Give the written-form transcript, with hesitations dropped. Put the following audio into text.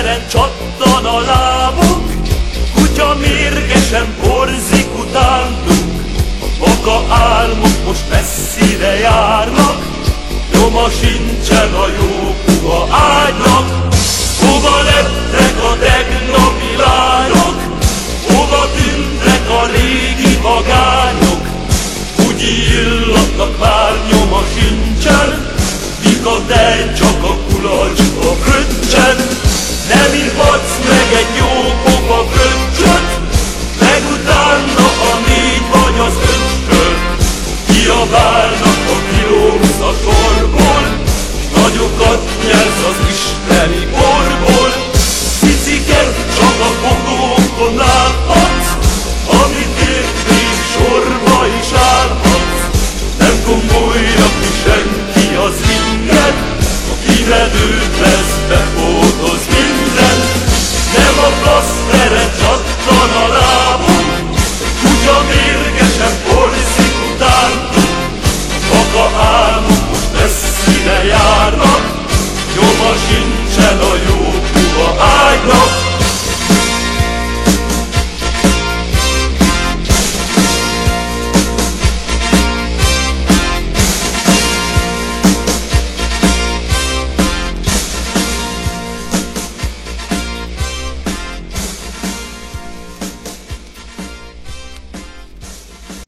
tengeren csattan a lábuk, kutya mérgesen porzik utántuk. Vaka álmok most messzire járnak, nyoma sincsen a jó puha ágynak. Hova lettek a tegnapi lányok, hova tűntek a régi vagányok? Úgy illatnak már, nyoma sincsen, míg a tej csak a kulacsba fröccsen. Nem ihatsz meg egy jó